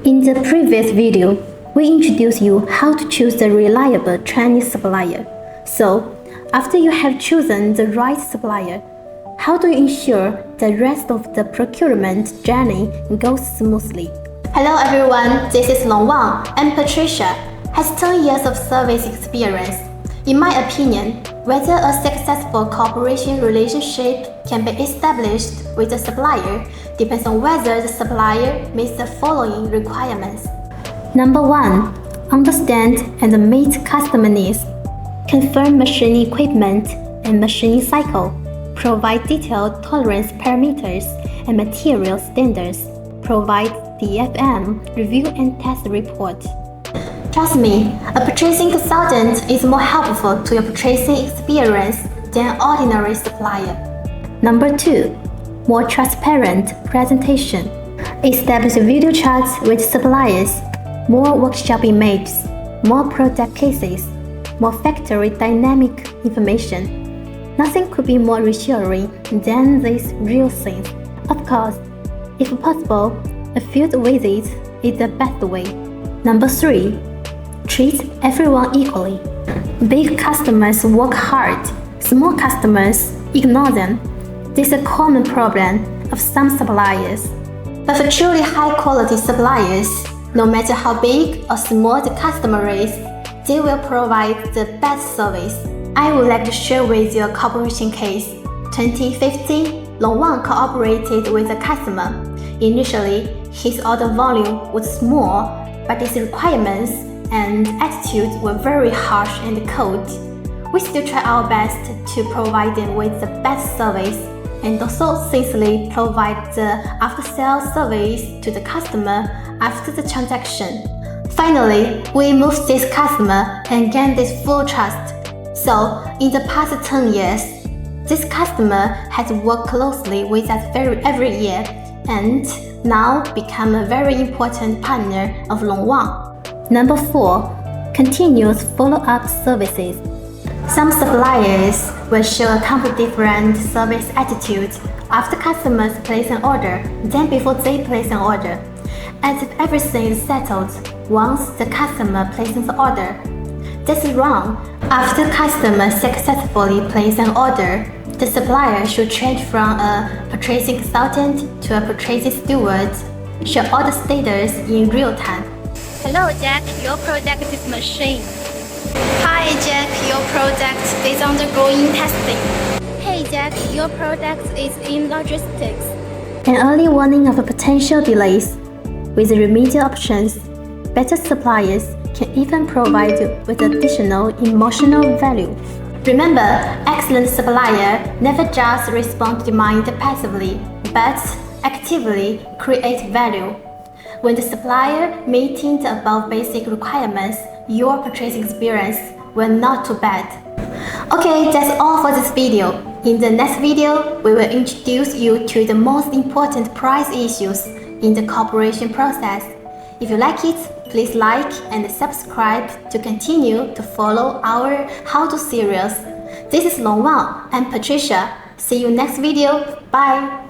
In the previous video, we introduced you how to choose a reliable Chinese supplier. So, after you have chosen the right supplier, how do you ensure the rest of the procurement journey goes smoothly? Hello everyone, this is Longwang and Patricia has 10 years of service experience. In my opinion, whether a successful cooperation relationship can be established with a supplier depends on whether the supplier meets the following requirements. Number 1. Understand and meet customer needs. Confirm machining equipment and machining cycle. Provide detailed tolerance parameters and material standards. Provide DFM review and test report. Trust me, a purchasing consultant is more helpful to your purchasing experience than an ordinary supplier. Number 2. More transparent presentation. Establish video chats with suppliers, more workshop images, more product cases, more factory dynamic information. Nothing could be more reassuring than these real things. Of course, if possible, a field visit is the best way. Number 3. Treat everyone equally. Big customers work hard, small customers ignore them. This is a common problem of some suppliers. But for truly high-quality suppliers, no matter how big or small the customer is, they will provide the best service. I would like to share with you a cooperation case. 2015, Longwang cooperated with a customer. Initially, his order volume was small, but his requirements and attitude were very harsh and cold. We still try our best to provide them with the best service and also sincerely provide the after-sales service to the customer after the transaction. Finally, we moved this customer and gained this full trust. So, in the past 10 years, this customer has worked closely with us every year and now become a very important partner of Longwang. Number 4. Continuous follow-up services. Some suppliers will show a completely different service attitude after customers place an order than before they place an order, as if everything is settled once the customer places the order. This is wrong. After customers successfully place an order, the supplier should change from a purchasing consultant to a purchasing steward, show all the status in real time. Hello Jack, your product is machine. Hi Jack, your product is undergoing testing. Hey Jack, your product is in logistics. An early warning of potential delays. With remedial options, better suppliers can even provide you with additional emotional value. Remember, excellent supplier never just respond to demand passively, but actively create value. When the supplier meeting the above basic requirements, your purchasing experience will not too bad. Okay, that's all for this video. In the next video, we will introduce you to the most important price issues in the cooperation process. If you like it, please like and subscribe to continue to follow our how-to series. This is Longwang and Patricia. See you next video. Bye!